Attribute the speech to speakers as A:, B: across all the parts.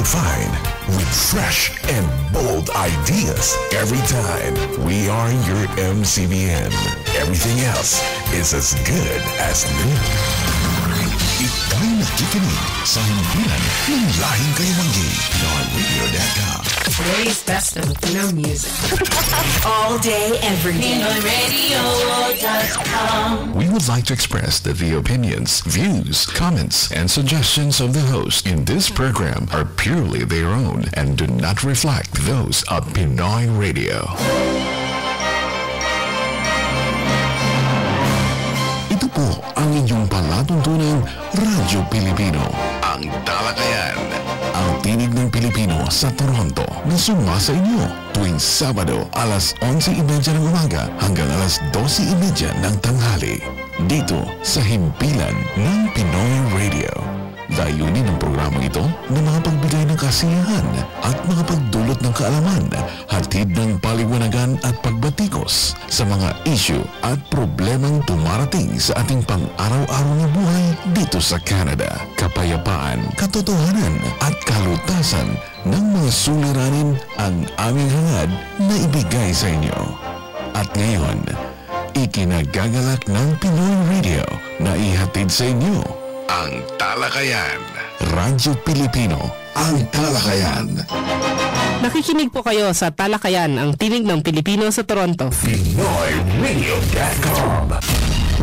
A: fine with fresh and bold ideas every time. We are your MCBN. Everything else is as good as new. Ika'y nakikinig sa himpilan ng lahing kaimanggi. PinoyRadio.com.
B: Today's best of Pinoy music. All day, every day. PinoyRadio.com.
A: We would like to express that the opinions, views, comments, and suggestions of the host in this program are purely their own and do not reflect those of Pinoy Radio. Ito po ang inyong palatuntunang Radyo Pilipino, ang Talakayan, ang tinig ng Pilipino sa Toronto na sumasa inyo tuwing Sabado alas 11:30 ng umaga hanggang alas 12:30 ng tanghali dito sa himpilan ng Pinoy Radio. Layunin ng programang ito na makapagbigay ng kasiyahan at makapagdulot ng kaalaman, hatid ng paliwanagan at pagbatikos sa mga issue at problemang dumarating sa ating pang-araw-araw na buhay dito sa Canada. Kapayapaan, katotohanan at kalutasan ng mga suliranin ang aming hangad na ibigay sa inyo. At ngayon, ikinagagalak ng Pinoy Radio na ihatid sa inyo ang Talakayan. Radyo Pilipino, ang Talakayan.
C: Nakikinig po kayo sa Talakayan, ang tinig ng Pilipino sa Toronto.
A: PinoyRadio.com.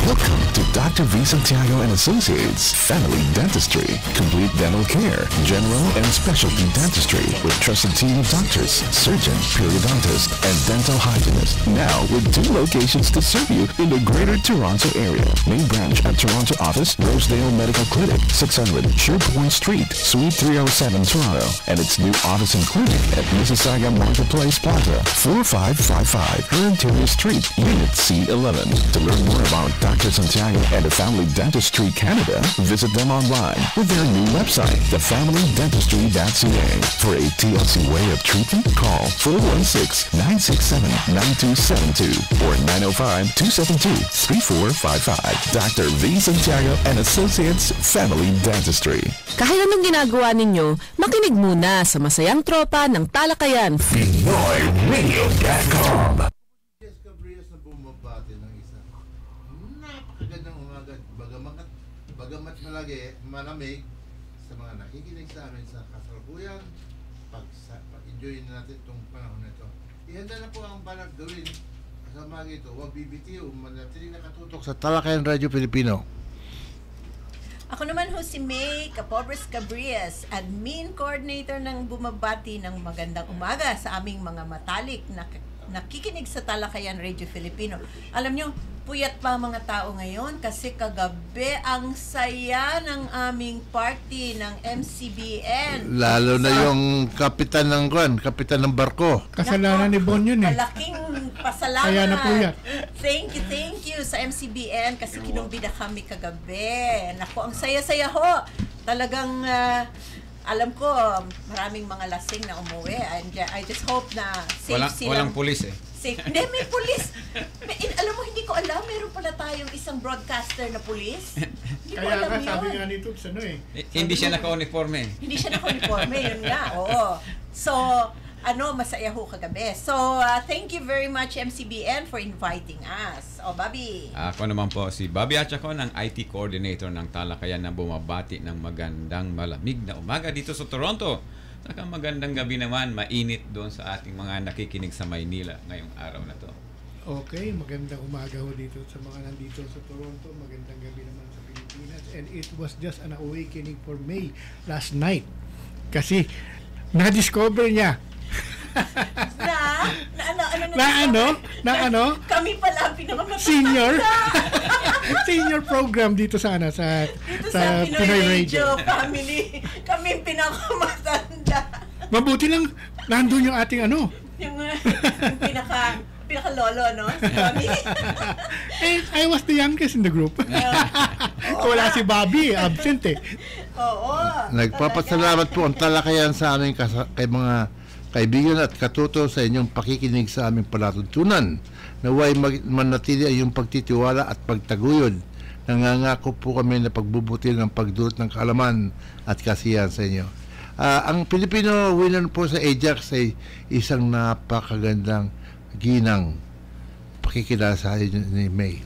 A: Welcome to Dr. V. Santiago and Associates Family Dentistry. Complete dental care, general and specialty dentistry with trusted team of doctors, surgeon, periodontists, and dental hygienists. Now with 2 locations to serve you in the Greater Toronto area. Main branch at Toronto office, Rosedale Medical Clinic, 600 Sherpoint Street, Suite 307, Toronto, and its new office and clinic at Mississauga Marketplace Plaza, 4555 Ontario Street, Unit C11. To learn more about Dr. Santiago and the Family Dentistry Canada, visit them online with their new website, thefamilydentistry.ca. For a TLC way of treatment, call 416-967-9272 or 905-272-3455. Dr. V. Santiago and Associates Family Dentistry.
C: Kahit anong ginagawa ninyo, makinig muna sa masayang tropa ng Talakayan.
A: PinoyRadio.com.
D: Bagamat malagi, malamig sa mga nakikinig sa amin sa kasalukuyan, pag-enjoy natin itong panahon na ito. Ihanda na po ang balak gawin sa mga ito, huwag bibitiw, manatiling nakatutok sa Talakayan Radio Pilipino.
E: Ako naman ho si May Capobres Cabrias, Admin Coordinator ng Bumabati ng magandang umaga sa aming mga matalik na nakikinig sa Talakayan Radio Filipino. Alam nyo, puyat pa mga tao ngayon kasi kagabi ang saya ng aming party ng MCBN.
D: Lalo na yung kapitan ng barko.
F: Kasalanan ni Bon yun eh.
E: Malaking pasalamat.
F: Kaya na puyat.
E: Thank you sa MCBN kasi kinumbida kami kagabi. Naku, ang saya-saya ho. Talagang alam ko, maraming mga lasing na umuwi. I just hope na safe silang.
G: Walang pulis eh.
E: Safe. Hindi, may pulis. Alam mo, hindi ko alam. Meron pala tayong isang broadcaster na pulis. Hindi ko
F: Kaya
E: alam
F: nga, sabi
E: yun.
F: nga nito, ano eh.
G: Hindi siya naka-uniforme.
E: Hindi siya naka-uniforme, yun nga. Oo. So, masaya ho kagabi. So, thank you very much, MCBN, for inviting us. O, Bobby.
G: Ako naman po si Bobby at ako ng IT Coordinator ng Talakayan na bumabati ng magandang malamig na umaga dito sa Toronto. Saka magandang gabi naman, mainit doon sa ating mga nakikinig sa Maynila ngayong araw na to.
F: Okay, magandang umaga ho dito sa mga nandito sa Toronto. Magandang gabi naman sa Pilipinas. And it was just an awakening for May last night. Kasi, na-discover niya. Na ano?
E: Kami pala ang pinakamatanda.
F: Senior program dito sa
E: Pinoy Radio family. Kami ang pinakamatanda.
F: Mabuti lang nandun yung ating
E: yung pinaka-lolo, no? Si Bobby.
F: I was the youngest in the group. Wala si Bobby, absent eh.
E: Oo.
D: Nagpapasalamat po ang Talakayan sa aming kay mga kaibigan at katuto sa inyong pakikinig sa aming palatuntunan. Naway manatili ay yung pagtitiwala at pagtaguyod. Nangangako po kami na pagbubuti ng pagdulot ng kaalaman at kasiyahan sa inyo. Ang Filipino winner po sa Ajax ay isang napakagandang ginang. Pakikilala sa atin ni May.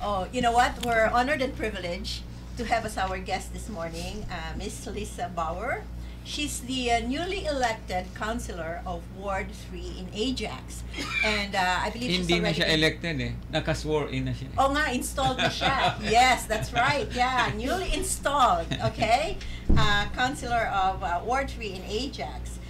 E: Oh, you know what? We're honored and privileged to have as our guest this morning, Miss Lisa Bauer. She's the newly elected councilor of Ward 3 in Ajax. And I believe she's
G: Hindi na
E: already...
G: siya elected eh. Naka-swore in na siya.
E: Oh nga, installed na siya. Yes, that's right. Yeah, newly installed. Okay? Councilor of Ward 3 in Ajax.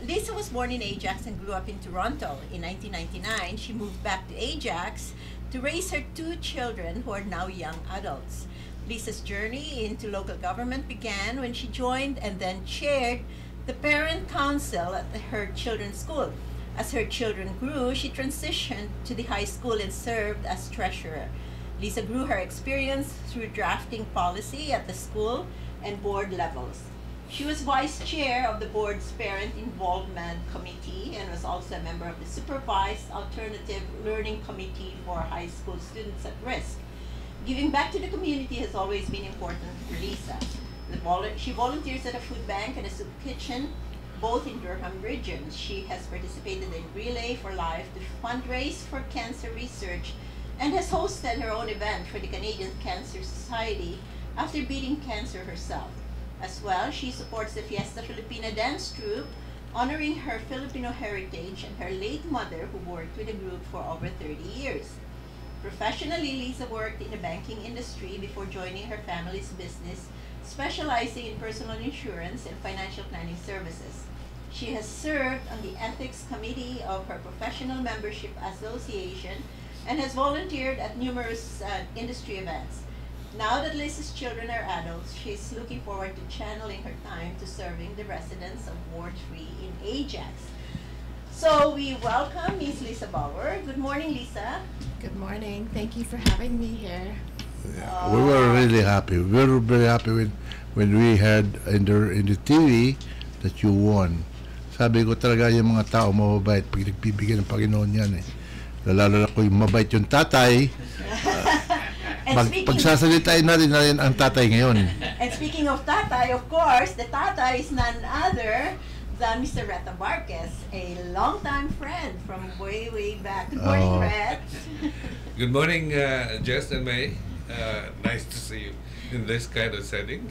E: Lisa was born in Ajax and grew up in Toronto. In 1999, she moved back to Ajax to raise her 2 children who are now young adults. Lisa's journey into local government began when she joined and then chaired the parent council at her children's school. As her children grew, she transitioned to the high school and served as treasurer. Lisa grew her experience through drafting policy at the school and board levels. She was vice chair of the board's parent involvement committee and was also a member of the supervised alternative learning committee for high school students at risk. Giving back to the community has always been important for Lisa. She volunteers at a food bank and a soup kitchen, both in Durham regions. She has participated in Relay for Life to fundraise for cancer research and has hosted her own event for the Canadian Cancer Society after beating cancer herself. As well, she supports the Fiesta Filipina dance troupe, honoring her Filipino heritage and her late mother who worked with the group for over 30 years. Professionally, Lisa worked in the banking industry before joining her family's business, specializing in personal insurance and financial planning services. She has served on the ethics committee of her professional membership association and has volunteered at numerous industry events. Now that Lisa's children are adults, she's looking forward to channeling her time to serving the residents of Ward 3 in Ajax. So we welcome Ms. Lisa Bauer. Good morning, Lisa.
H: Good morning. Thank you for having me here.
D: Yeah, we were really happy. We were very happy when we heard in the TV that you won. Sabi ko talaga yung mga tao mababait pag nagbibigay ng Panginoon yan eh. Lalo na ko yung mabait yung tatay. Pagsasalitain natin ang tatay ngayon.
E: And speaking of tatay, of course, the tatay is none other than Mr. Reta Marquez, a longtime friend from way, way back. Good morning, Ret.
I: Good morning, Jess and May. Nice to see you in this kind of setting,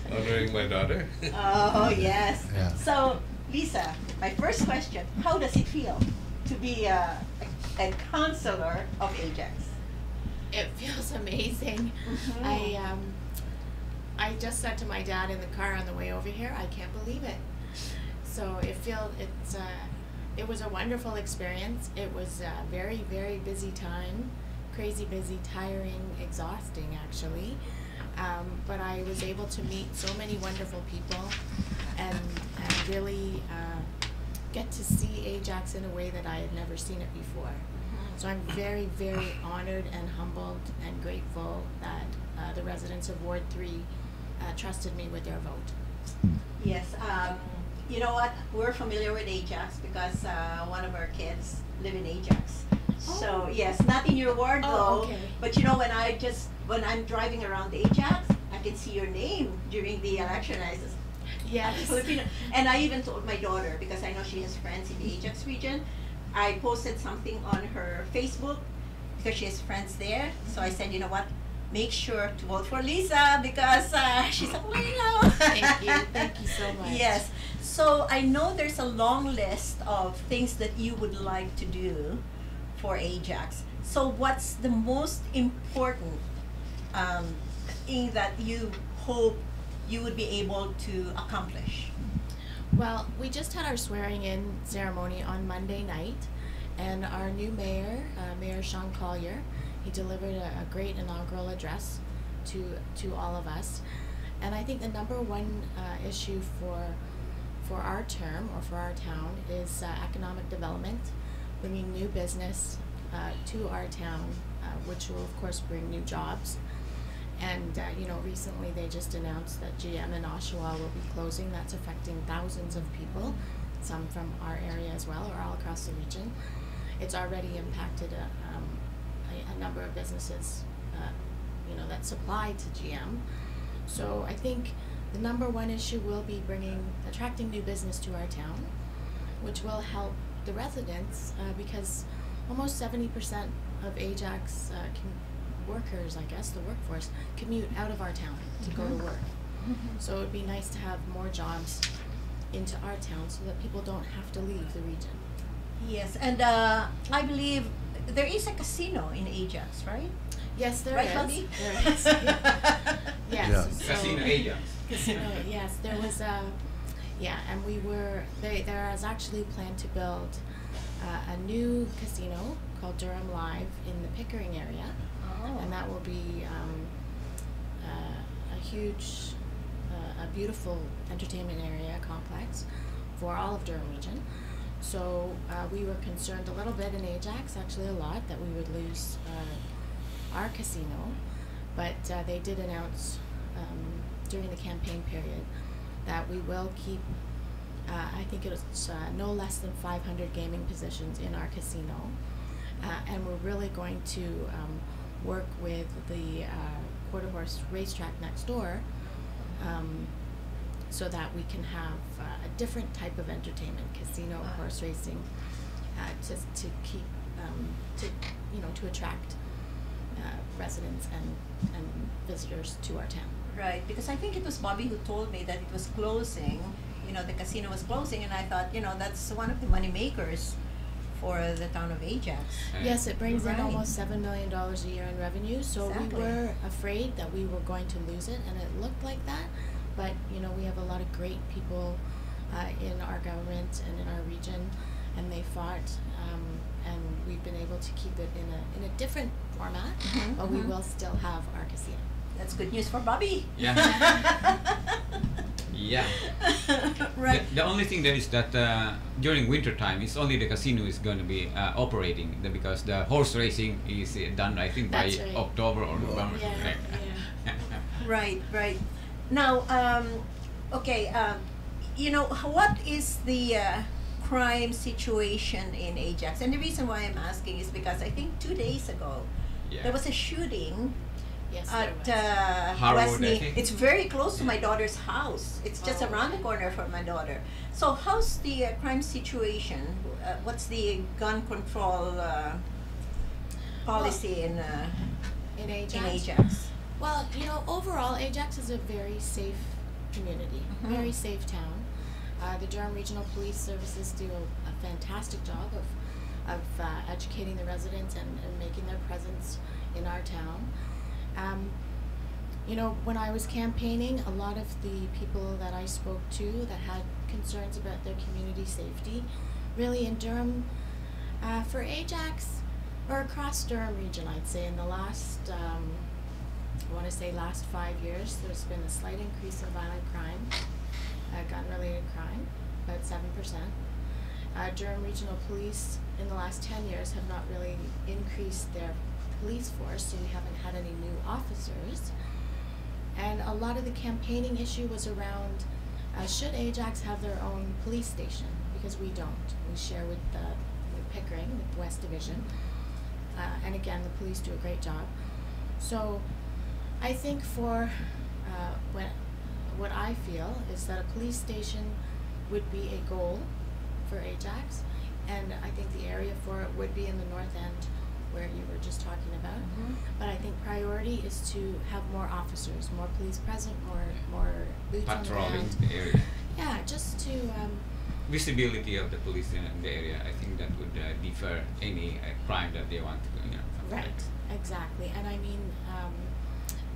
I: honoring my daughter.
E: Oh, yes.
D: Yeah.
E: So, Lisa, my first question, how does it feel to be a counselor of Ajax?
H: It feels amazing. I just said to my dad in the car on the way over here, I can't believe it. So it was a wonderful experience. It was a very, very busy time, crazy busy, tiring, exhausting actually. But I was able to meet so many wonderful people and really get to see Ajax in a way that I had never seen it before. So I'm very, very honored and humbled and grateful that the residents of Ward 3 trusted me with their vote.
E: Yes. You know what? We're familiar with Ajax because one of our kids live in Ajax. So yes, not in your ward though.
H: Okay.
E: But you know, when I'm driving around Ajax, I can see your name during the election. I says,
H: Yes.
E: Filipino. And I even told my daughter because I know she has friends in the Ajax region. I posted something on her Facebook because she has friends there. So I said, you know what? Make sure to vote for Lisa because she's a Filipino.
H: Thank you so much.
E: Yes. So I know there's a long list of things that you would like to do for Ajax. So what's the most important thing that you hope you would be able to accomplish?
H: Well, we just had our swearing-in ceremony on Monday night, and our new mayor, Mayor Sean Collier, he delivered a great inaugural address to all of us. And I think the number one issue for our term or for our town is economic development, bringing new business to our town, which will of course bring new jobs. And recently they just announced that GM in Oshawa will be closing. That's affecting thousands of people, some from our area as well, or all across the region. It's already impacted a number of businesses, that supply to GM. So I think the number one issue will be attracting new business to our town, which will help the residents because almost 70% of Ajax workers, I guess, the workforce, commute out of our town to go to work. So it would be nice to have more jobs into our town so that people don't have to leave the region.
E: Yes, and I believe there is a casino in Ajax, right?
H: Yes, there
E: Right,
H: is.
E: Bobby?
H: There is. Yes.
D: Yeah.
H: So,
G: Casino Ajax.
H: yes, there was and there is actually planned to build a new casino called Durham Live in the Pickering area.
E: Oh.
H: And that will be a huge, a beautiful entertainment area complex for all of Durham region. So we were concerned a little bit in Ajax, actually a lot, that we would lose our casino, but they did announce during the campaign period that we will keep, I think it was no less than 500 gaming positions in our casino, and we're really going to work with the quarter horse racetrack next door so that we can have a different type of entertainment, casino, horse racing, just to keep, to attract residents and visitors to our town.
E: Right, because I think it was Bobby who told me that it was closing, the casino was closing, and I thought, that's one of the money makers for the town of Ajax.
H: Yes, it brings in
E: Right.
H: almost $7 million a year in revenue, so
E: Exactly.
H: we were afraid that we were going to lose it, and it looked like that, but, we have a lot of great people in our government and in our region, and they fought, and we've been able to keep it in a different format, but we will still have our casino.
E: That's good news for Bobby.
G: Yeah. Yeah.
E: Right.
G: The only thing there is that during winter time, it's only the casino is going to be operating because the horse racing is done, I think, by
H: That's right.
G: October or November.
H: Yeah.
E: Right, right. Now, what is the crime situation in Ajax? And the reason why I'm asking is because I think 2 days ago,
G: Yeah.
E: there was a shooting
H: Yes,
E: at
H: there was.
G: Harwood, I
E: Westney.
G: think.
E: It's very close to my daughter's house. It's just
H: Oh.
E: around the corner from my daughter. So how's the crime situation? What's the gun control policy in
H: In
E: Ajax?
H: Well, overall, Ajax is a very safe community, very safe town. The Durham Regional Police Services do a fantastic job of educating the residents and making their presence in our town. When I was campaigning, a lot of the people that I spoke to that had concerns about their community safety, really in Durham, for Ajax, or across Durham region, I'd say in the last, last 5 years, there's been a slight increase in violent crime, gun-related crime, about 7%. Durham Regional Police in the last 10 years have not really increased their police force, so we haven't had any new officers. And a lot of the campaigning issue was around should Ajax have their own police station, because we don't. We share with Pickering, with West Division, and again, the police do a great job. So I think for what I feel is that a police station would be a goal for Ajax, and I think the area for it would be in the north end where you were just talking about. But I think priority is to have more officers, more police present, more boots on the
G: Patrolling
H: ground.
G: the area.
H: Yeah, just to
G: Visibility of the police in the area, I think that would defer any crime that they want to, something like
H: right,
G: that.
H: exactly. And I mean,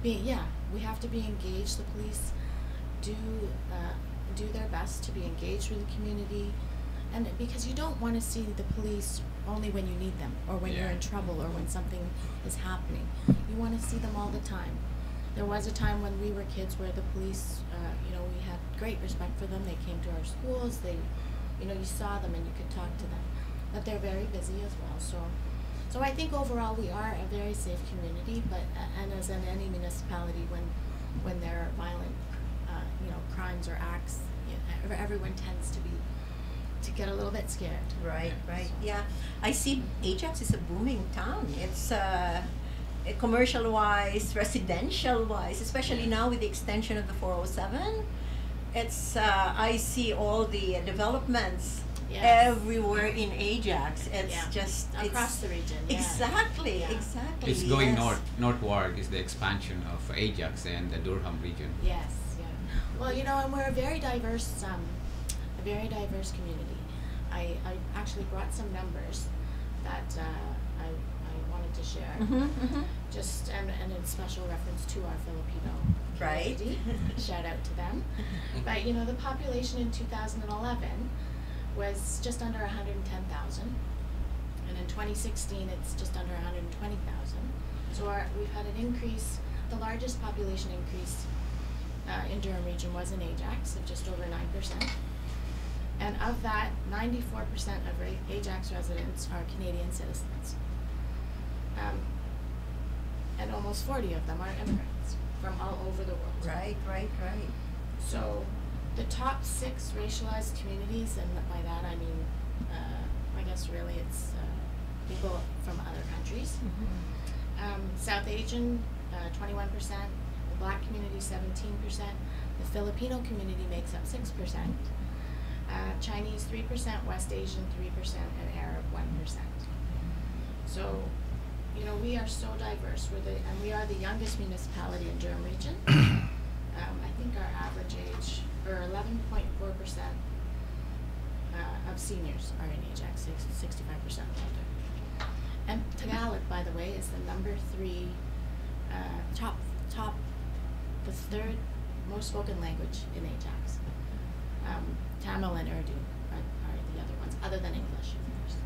H: we have to be engaged. The police do their best to be engaged with the community, and because you don't want to see the police only when you need them, or when you're in trouble, or when something is happening. You want to see them all the time. There was a time when we were kids where the police, we had great respect for them. They came to our schools. They, you saw them and you could talk to them. But they're very busy as well. So I think overall we are a very safe community. But and as in any municipality, when there are violent, crimes or acts, everyone tends to get a little bit scared.
E: Right, right. Yeah. I see Ajax is a booming town. commercial-wise, residential-wise, especially now with the extension of the 407. It's I see all the developments everywhere in Ajax. It's just
H: across the region.
E: Exactly,
H: Yeah.
E: exactly.
G: It's going northward is the expansion of Ajax and the Durham region.
H: Yes, yeah. Well, you know, and we're a very diverse community. I actually brought some numbers that I wanted to share. Just and in special reference to our Filipino community. Shout out to them. But you know, the population in 2011 was just under 110,000, and in 2016 it's just under 120,000. So we've had an increase. The largest population increase in Durham region was in Ajax of just over 9%. And of that, 94% of Ajax residents are Canadian citizens. And almost 40 of them are immigrants from all over the world.
E: Right.
H: So the top 6 racialized communities, and by that I mean, I guess really it's people from other countries. South Asian, 21%, the Black community 17%, the Filipino community makes up 6%, Chinese 3%, West Asian 3%, and Arab 1%. So, you know, we are so diverse. We are the youngest municipality in Durham region. I think our average age, or 11.4% of seniors are in Ajax, 65% older. And Tagalog, by the way, is the number 3 the third most spoken language in Ajax. Tamil and Urdu are the other ones, other than English, of course.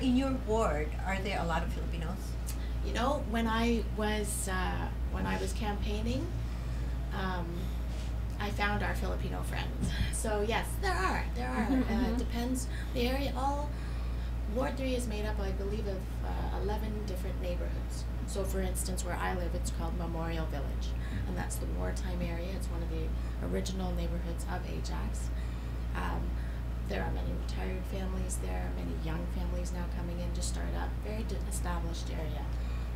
E: In your ward, are there a lot of Filipinos?
H: You know, when I was campaigning, I found our Filipino friends. So yes, there are. It depends. The area, Ward 3 is made up, I believe, of 11 different neighborhoods. So for instance, where I live, it's called Memorial Village, and that's the wartime area. It's one of the original neighborhoods of Ajax. There are many retired families there, many young families now coming in to start up. Very established area,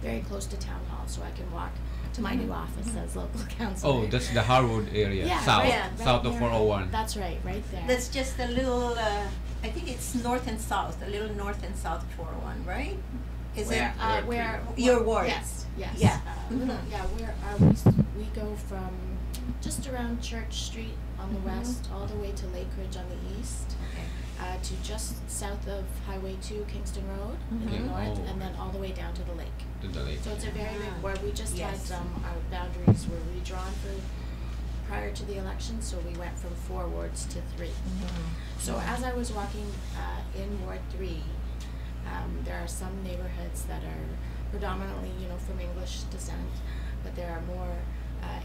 H: very close to town hall, so I can walk to my new office as local councilor.
G: Oh, that's the Harwood area, south of 401.
H: That's right there.
E: That's just a little, I think it's north and south, a little north and south of 401, right? Is
H: where
E: your ward?
H: Yes.
E: Yeah.
H: We go from just around Church Street on the west, all the way to Lake Ridge on the east, to just south of Highway 2, Kingston Road in the north, and then all the way down to the lake. So it's a very big ward. We just had our boundaries were redrawn prior to the election, so we went from 4 wards to 3. So as I was walking in Ward 3, there are some neighborhoods that are predominantly, from English descent, but there are more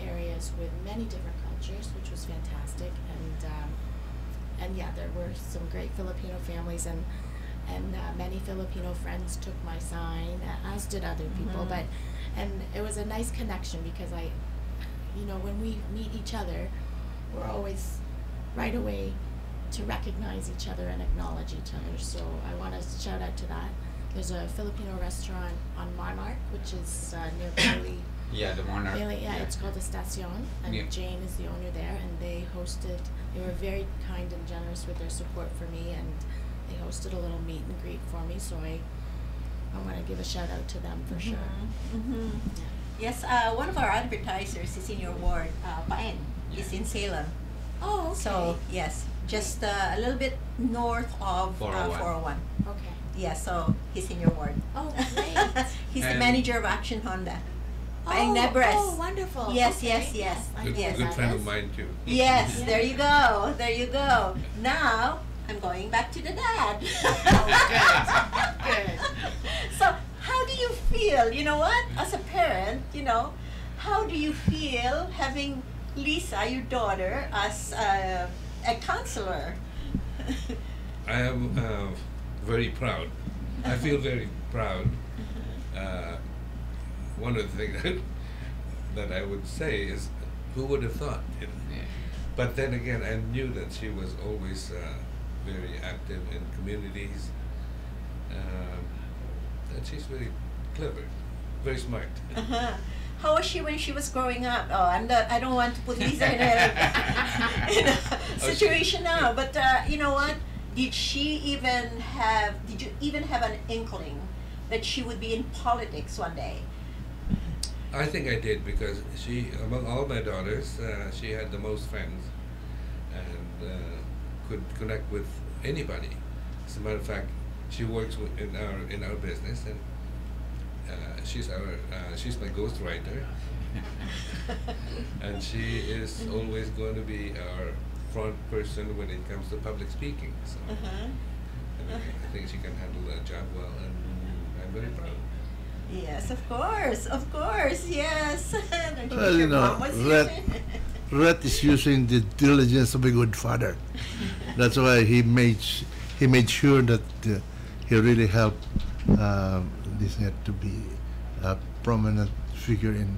H: areas with many different cultures, which was fantastic. And there were some great Filipino families, and many Filipino friends took my sign, as did other people. And it was a nice connection because when we meet each other, we're always right away to recognize each other and acknowledge each other. So I want to shout out to that. There's a Filipino restaurant on Monarch, which is near Bailey.
G: Yeah, the Monarch.
H: Bailey, it's called Estacion, and Jane is the owner there, and they were very kind and generous with their support for me, and they hosted a little meet and greet for me, so I want to give a shout out to them for sure.
E: Yes, one of our advertisers is in your ward, Paen, is in Salem.
H: Oh, okay.
E: So, yes, just a little bit north of 401.
H: Okay.
E: Yeah, so he's in your ward.
H: Oh, great.
E: He's the manager of Action Honda.
H: Oh, wonderful.
E: Yes.
I: Good friend of mine too.
E: Yes, there you go. Now, I'm going back to the dad.
H: Good.
E: So, how do you feel? You know what? As a parent, how do you feel having Lisa, your daughter, as a counselor?
I: I am very proud. I feel very proud. One of the things that I would say is, who would have thought? But then again, I knew that she was always very active in communities, and she's very clever. very smart.
E: Uh-huh. How was she when she was growing up? Oh, I don't want to put Lisa in in a situation now. But you know what? Did you even have an inkling that she would be in politics one day?
I: I think I did, because she, among all my daughters, she had the most friends and could connect with anybody. As a matter of fact, she works in our business, and she's my ghostwriter, and she is always going to be our front person when it comes to public speaking. So and I think she can handle that job well, and I'm very proud.
E: Yes, of course, yes. Don't
D: Well,
E: wish
D: you
E: your
D: know,
E: mom was here?
D: Rhett is using the diligence of a good father. That's why he made sure that he really helped this net to be a prominent figure in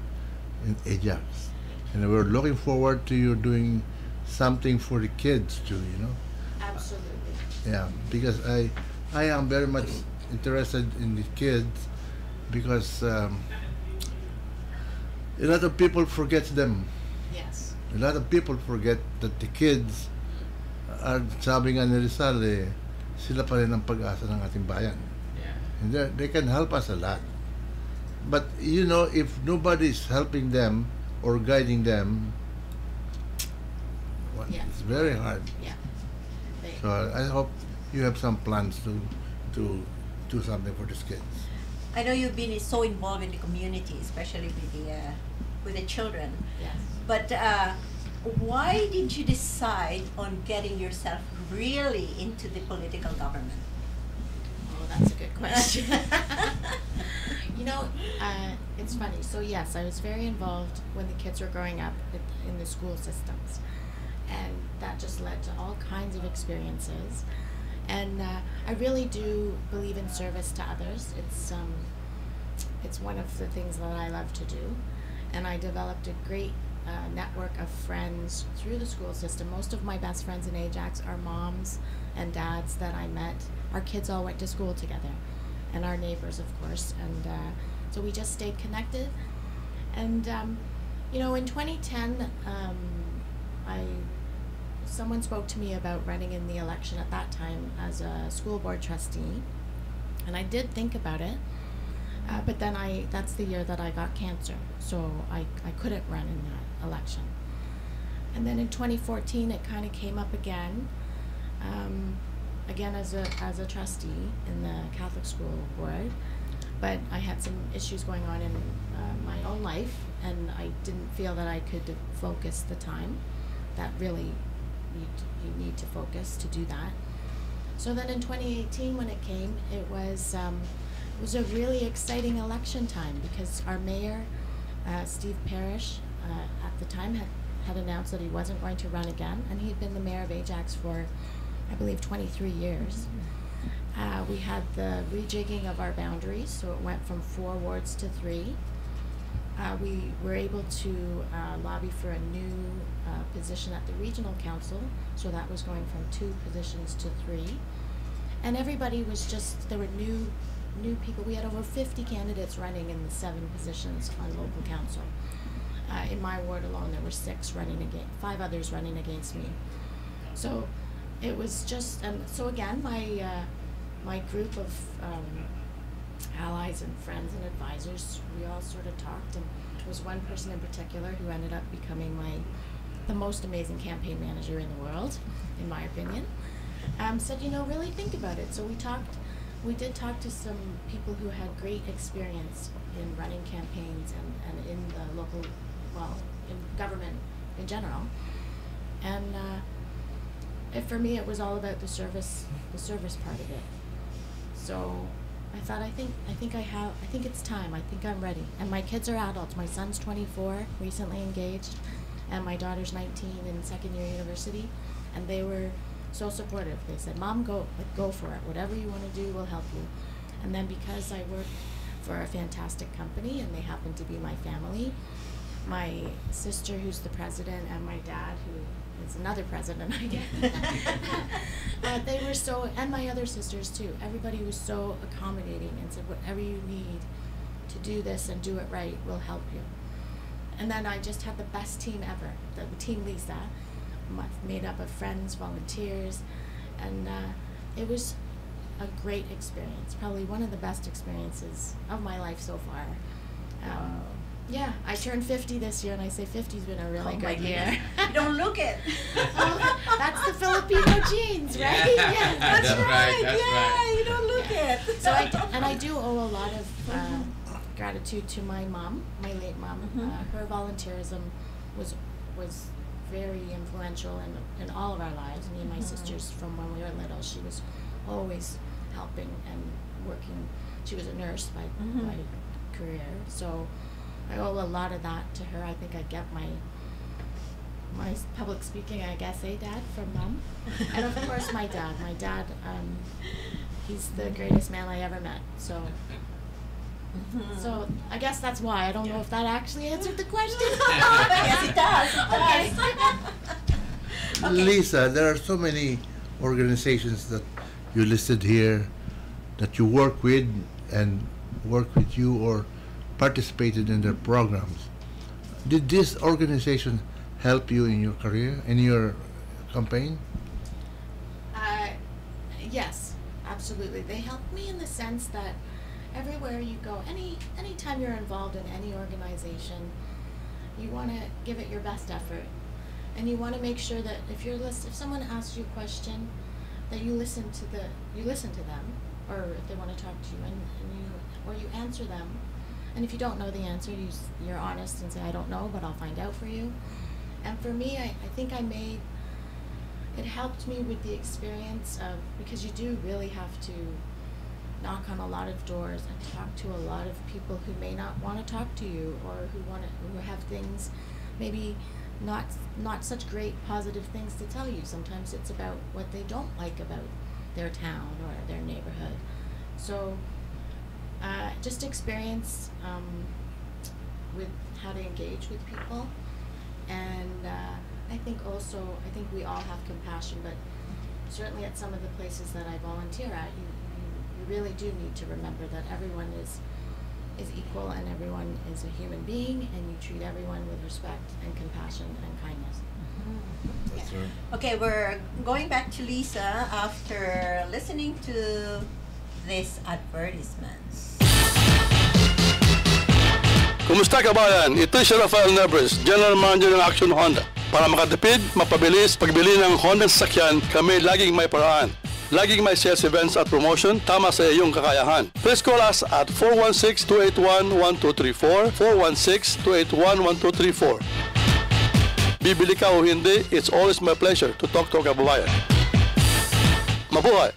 D: Ajax. And we're looking forward to you doing something for the kids too, you know.
H: Absolutely.
D: Yeah, because I am very much interested in the kids, because a lot of people forget them.
H: Yes.
D: A lot of people forget that the kids are, sabi nga ni Rizal, sila pa rin ang pag-asa ng ating bayan.
G: Yeah.
D: And they can help us a lot. But, you know, if nobody's helping them or guiding them, well,
H: Yeah.
D: it's very hard.
H: Yeah.
D: So I hope you have some plans to do something for these kids.
E: I know you've been so involved in the community, especially with the children.
H: Yes.
E: But why did you decide on getting yourself really into the political government?
H: Oh, that's a good question. You know, it's funny. So yes, I was very involved when the kids were growing up in the school systems, and that just led to all kinds of experiences. And I really do believe in service to others. It's one of the things that I love to do, and I developed a great network of friends through the school system. Most of my best friends in Ajax are moms and dads that I met. Our kids all went to school together, and our neighbors, of course. And so we just stayed connected. And you know, in 2010, someone spoke to me about running in the election at that time as a school board trustee, and I did think about it, but then that's the year that I got cancer, so I couldn't run in that election. And then in 2014 it kind of came up again as a trustee in the Catholic school board, but I had some issues going on in my own life, and I didn't feel that I could focus the time that really you need to focus to do that. So then in 2018, when it came, it was a really exciting election time, because our mayor, Steve Parrish, at the time had announced that he wasn't going to run again, and he had been the mayor of Ajax for, I believe, 23 years. We had the rejigging of our boundaries, so it went from 4 wards to 3. We were able to lobby for a new position at the regional council, so that was going from 2 positions to 3. And everybody was there were new people. We had over 50 candidates running in the 7 positions on local council. In my ward alone, there were 6 running against, 5 others running against me. So it was just, so again, my group of allies and friends and advisors, we all sort of talked, and there was one person in particular who ended up becoming the most amazing campaign manager in the world, in my opinion. Said, you know, really think about it. So we did talk to some people who had great experience in running campaigns and in the local, in government in general. And for me, it was all about the service part of it. So I thought, I think it's time. I think I'm ready. And my kids are adults. My son's 24, recently engaged, and my daughter's 19 in second-year university, and they were so supportive. They said, "Mom, go for it. Whatever you want to do, we'll help you." And then because I work for a fantastic company, and they happen to be my family, my sister, who's the president, and my dad, who is another president, I guess. They were so, and my other sisters too. Everybody was so accommodating and said, "Whatever you need to do this and do it right will help you. And then I just had the best team ever, the Team Lisa, made up of friends, volunteers, and it was a great experience, probably one of the best experiences of my life so far. Yeah, I turned 50 this year, and I say 50's been a really good year.
E: You don't look it.
H: That's the Filipino genes, right?
E: Yeah, that's right.
G: That's right.
E: You don't look it.
H: So I do owe a lot of gratitude to my mom, my late mom. Her volunteerism was very influential in all of our lives. Me and my sisters, from when we were little, she was always helping and working. She was a nurse by career, so I owe a lot of that to her. I think I get my public speaking, I guess, Dad, from Mom. And of course my dad. My dad, he's the greatest man I ever met. So I guess that's why. I don't know if that actually answered the question.
E: Yes, it does. Okay.
D: Lisa, there are so many organizations that you listed here that you work with and work with you or participated in their programs. Did this organization help you in your career, in your campaign?
H: Yes, absolutely. They helped me in the sense that everywhere you go, anytime you're involved in any organization, you want to give it your best effort, and you want to make sure that if someone asks you a question, that you listen to them, or if they want to talk to you, or you answer them. And if you don't know the answer, you're honest and say, I don't know, but I'll find out for you. And for me, I think it helped me with the experience of, because you do really have to knock on a lot of doors and talk to a lot of people who may not want to talk to you, or who have things, maybe not such great positive things to tell you. Sometimes it's about what they don't like about their town or their neighborhood. So just experience with how to engage with people. And I think we all have compassion, but certainly at some of the places that I volunteer at, you really do need to remember that everyone is equal, and everyone is a human being, and you treat everyone with respect and compassion and kindness.
D: That's right.
E: Okay, we're going back to Lisa after listening to these advertisements.
J: Kumusta kabayan? Ito si Rafael Nebres, General Manager ng Action Honda. Para makatipid, mapabilis, pagbili ng Honda sasakyan, kami laging may paraan. Laging may sales events at promotion, tama sa iyong kakayahan. Please call us at 416-281-1234, 416-281-1234. Bibili ka o hindi, it's always my pleasure to talk to a kababayan. Mabuhay!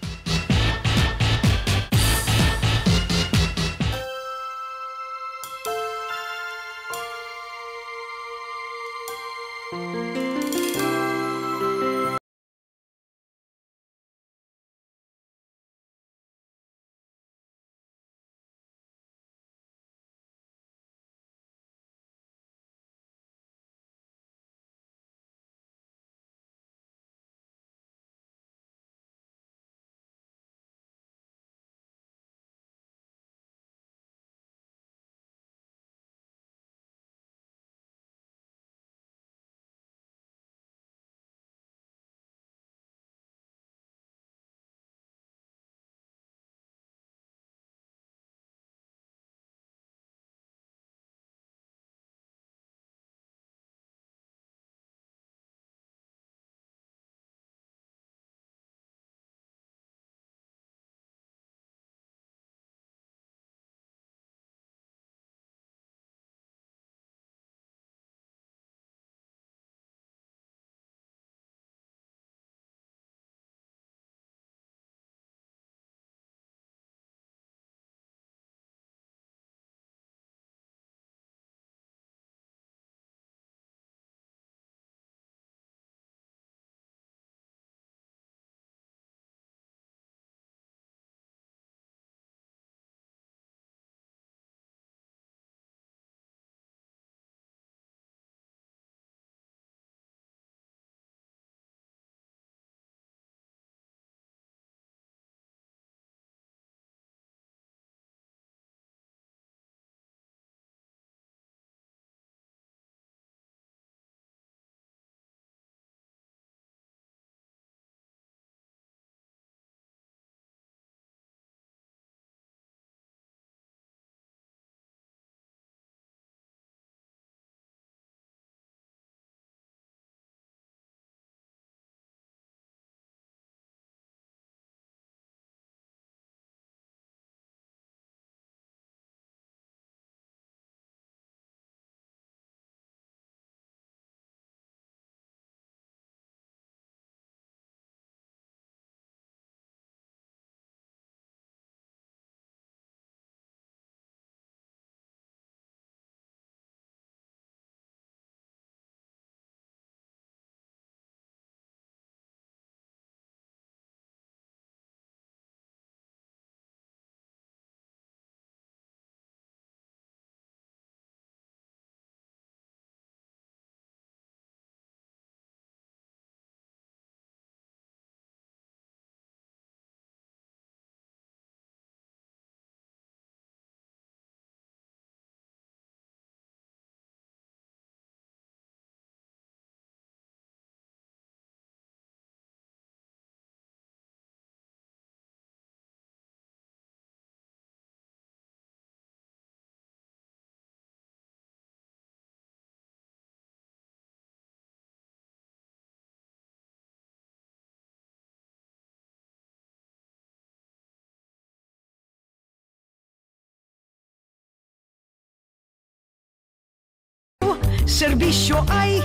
K: serbisyo ay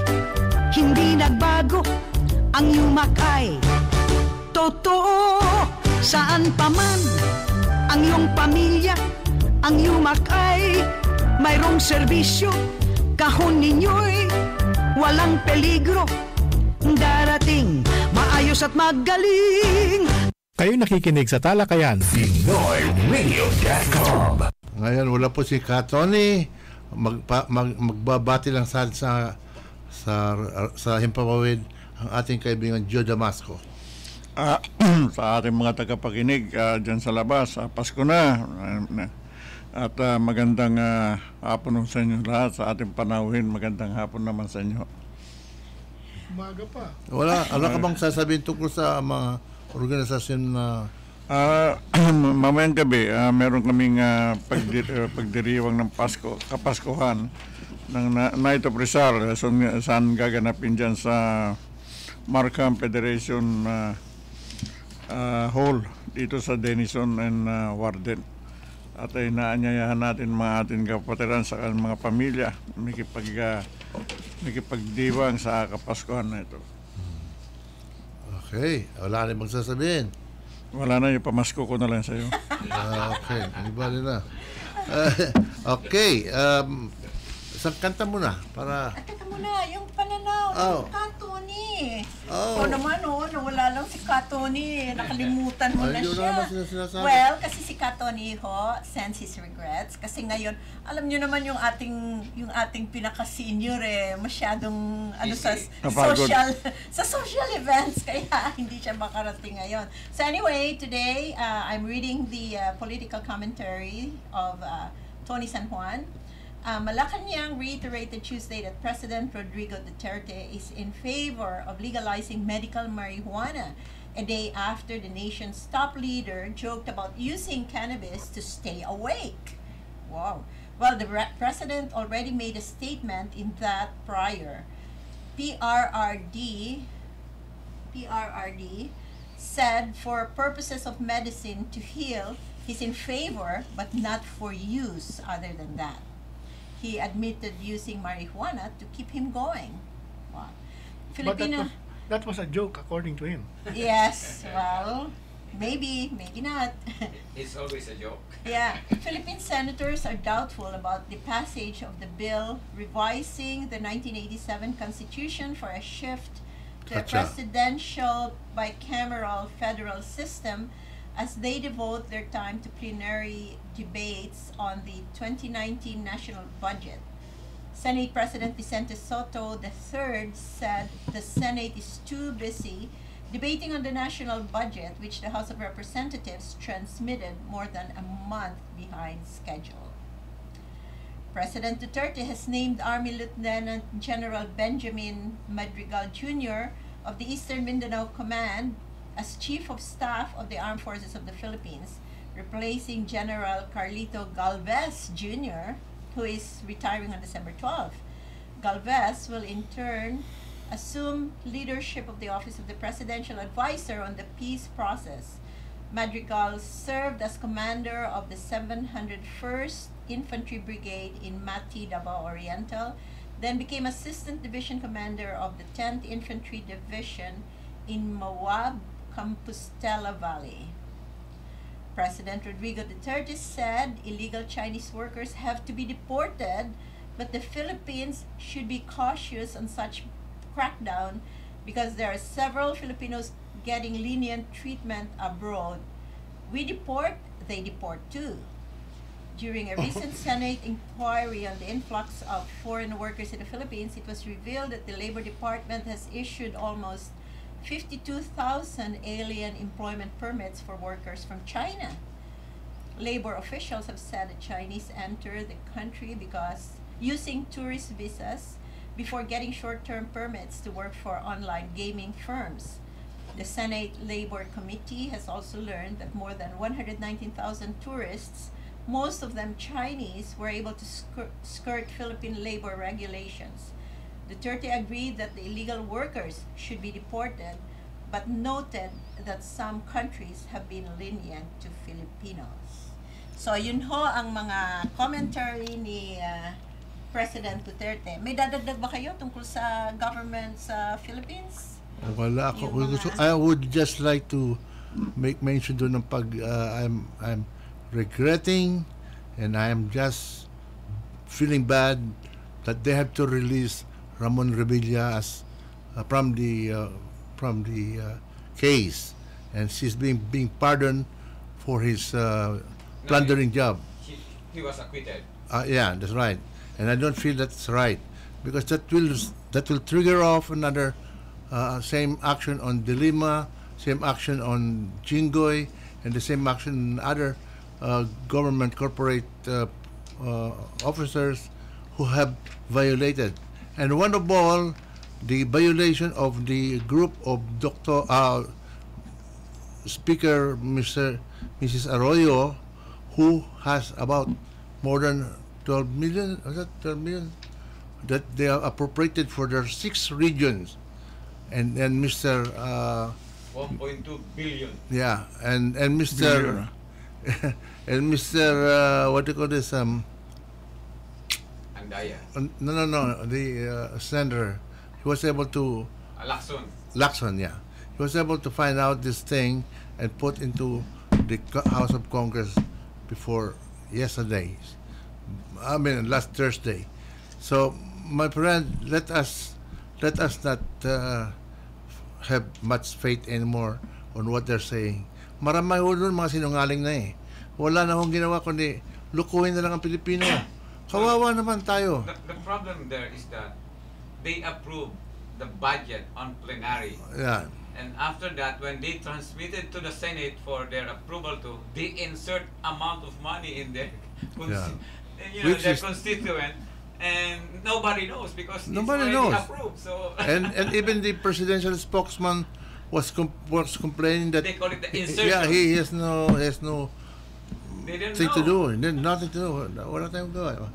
K: hindi nagbago. Ang yumak ay totoo. Saan pa man ang iyong pamilya, ang yumak ay mayroong serbisyo. Kahon ninyo'y walang peligro. Darating maayos at magaling.
L: Kayo nakikinig sa Talakayan. PinoyRadio.com.
D: Ngayon wala po si Katoni. Magbabati lang sa Himpapawid ang ating kaibigan Joe Damasco.
M: Sa ating mga tagapakinig dyan sa labas, Pasko na. At magandang hapon sa inyo lahat. Sa ating panauhin, magandang hapon naman sa inyo.
F: Umaga pa.
D: Wala ka bang sasabihin tungkol sa mga organisasyon na
M: mamayang gabi, meron kaming pagdiriwang ng Pasko, Kapaskuhan ng Night of Rizal, saan gaganapin dyan sa Markham Federation Hall dito sa Denison and Warden. At ay naanyayahan natin mga ating kapatiran sa mga pamilya makipagdiwang sa Kapaskuhan na ito.
D: Okay, wala na bang sasabihin?
M: Wala na, yung pamasko ko na lang sa iyo.
D: Okay, iba na. Okay, isang kanta muna para...
E: Teka muna, yung pananaw ng Katoni. O naman, nawala lang si Katoni. Nakalimutan mo na siya. Well, kasi si Katoni sends his regrets. Kasi ngayon, alam nyo naman yung ating pinaka-senior masyadong sa social events. Kaya hindi siya makarating ngayon. So anyway, today, I'm reading the political commentary of Tony San Juan. Malacanang reiterated Tuesday that President Rodrigo Duterte is in favor of legalizing medical marijuana, a day after the nation's top leader joked about using cannabis to stay awake. Wow. Well, the president already made a statement in that prior. PRRD said for purposes of medicine to heal, he's in favor but not for use other than that. He admitted using marijuana to keep him going. Wow. Filipino.
F: But that was a joke, according to him.
E: Yes, well, maybe not.
G: It's always a joke.
E: Yeah. Philippine senators are doubtful about the passage of the bill revising the 1987 Constitution for a shift to a presidential bicameral federal system, as they devote their time to plenary debates on the 2019 national budget. Senate President Vicente Soto III said the Senate is too busy debating on the national budget, which the House of Representatives transmitted more than a month behind schedule. President Duterte has named Army Lieutenant General Benjamin Madrigal Jr. of the Eastern Mindanao Command as Chief of Staff of the Armed Forces of the Philippines, replacing General Carlito Galvez Jr., who is retiring on December 12. Galvez will in turn assume leadership of the Office of the Presidential Advisor on the peace process. Madrigal served as commander of the 701st Infantry Brigade in Mati, Davao Oriental, then became Assistant Division Commander of the 10th Infantry Division in Mawab, Compostela Valley. President Rodrigo Duterte said illegal Chinese workers have to be deported, but the Philippines should be cautious on such crackdown because there are several Filipinos getting lenient treatment abroad. We deport, they deport too. During a recent Senate inquiry on the influx of foreign workers in the Philippines, it was revealed that the Labor Department has issued almost 52,000 alien employment permits for workers from China. Labor officials have said the Chinese enter the country because using tourist visas before getting short-term permits to work for online gaming firms. The Senate Labor Committee has also learned that more than 119,000 tourists, most of them Chinese, were able to skirt Philippine labor regulations. Duterte agreed that the illegal workers should be deported, but noted that some countries have been lenient to Filipinos. So yun ho ang mga commentary ni President Duterte. May dadagdag ba kayo tungkol sa government sa Philippines?
D: Wala ako.
E: Yung
D: Gusto,
E: mga-
D: I would just like to make mention doon ng I'm regretting and I am just feeling bad that they have to release Ramon Revilla as from the case, and she's being pardoned for his plundering job.
G: He was acquitted.
D: Yeah, that's right. And I don't feel that's right because that will trigger off another same action on Dilima, same action on Jingoy, and the same action on other government corporate officers who have violated. And one of all, the violation of the group of Speaker Mrs. Arroyo, who has about more than 12 million, was that 12 million? That they are appropriated for their 6 regions. And Mr.
G: 1.2 billion.
D: Yeah, and Mr. and Mr. What do you call this?
G: Andaya.
D: No, the senator. He was able to Lacson, yeah. He was able to find out this thing and put into the House of Congress before yesterday. I mean, last Thursday. So, my friend, let us not have much faith anymore on what they're saying. Marami ho doon mga sinungaling na eh. Wala na akong ginawa kundi lukuhin na lang ang Pilipino. Kawawa naman tayo.
G: The problem there is that they approve the budget on plenary.
D: Yeah.
G: And after that, when they transmitted to the Senate for their approval they insert amount of money in their their constituent, and nobody knows because
D: Nobody
G: it's
D: knows.
G: already approved. So
D: and even the presidential spokesman was complaining that
G: they call it the insertion.
D: yeah, he has no
G: They didn't
D: thing to
G: know.
D: do. Nothing to do. Wala tayong gawa.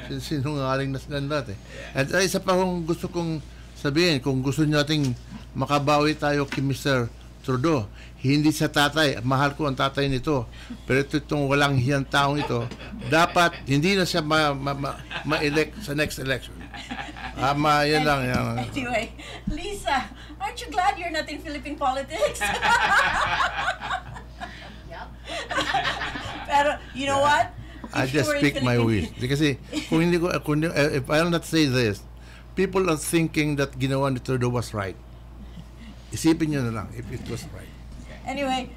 D: Sinungaling na sila dati. At isa pa kung gusto kong sabihin, kung gusto nating makabawi tayo kay Mr. Trudeau, hindi sa tatay, mahal ko ang tatay nito, pero itong walang hiyang taong ito, dapat hindi na siya ma-elect sa next election. Yan lang.
E: Anyway, Lisa, aren't you glad you're not in Philippine politics? Pero, you know what?
D: I just speak my wish. Kasi if I'll not say this, people are thinking that ginawa ni Trudeau was right. Isipin nyo na lang if it was right.
E: Anyway,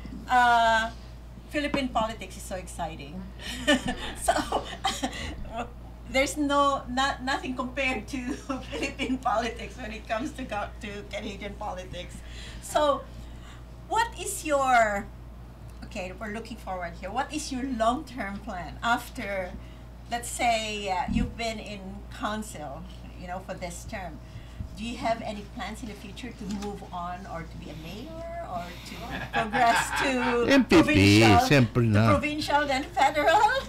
E: Philippine politics is so exciting. So, there's nothing compared to Philippine politics when it comes to Canadian politics. So, what is your... Okay, we're looking forward here. What is your long-term plan after, let's say, you've been in council, for this term? Do you have any plans in the future to move on or to be a mayor or to progress to
D: MPP, siyempre na.
E: provincial then federal?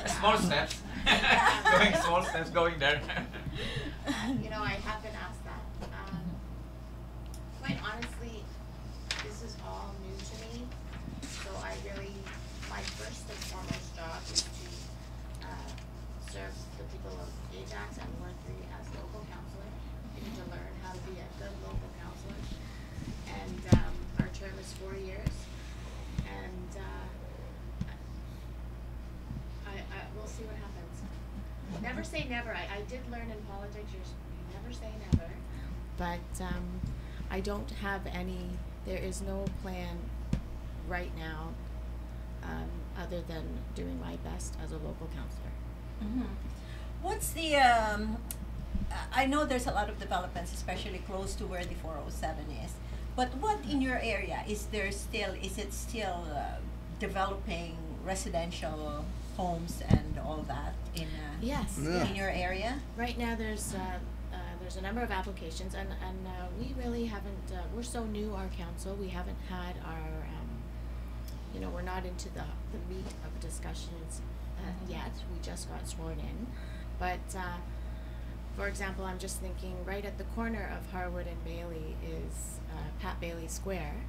G: Small steps. Small steps going there.
H: I have been asked that. Quite honestly, this is all new to me. So my first and foremost job is to serve the people of Ajax and Ward 3 as local counselor. We need to learn how to be a good local counselor. And our term is 4 years. And we'll see what happens. Never say never. I did learn in politics, you never say never. But I don't have there is no plan right now other than doing my best as a local counselor.
E: Mm-hmm. What's the I know there's a lot of developments, especially close to where the 407 is, but what in your area is it still developing residential homes and all that
H: Yes.
E: in your area?
H: Right now there's a number of applications and we really haven't we're so new, our council, we haven't had our we're not into the meat of discussions yet. We just got sworn in, but for example, I'm just thinking right at the corner of Harwood and Bailey is Pat Bailey Square,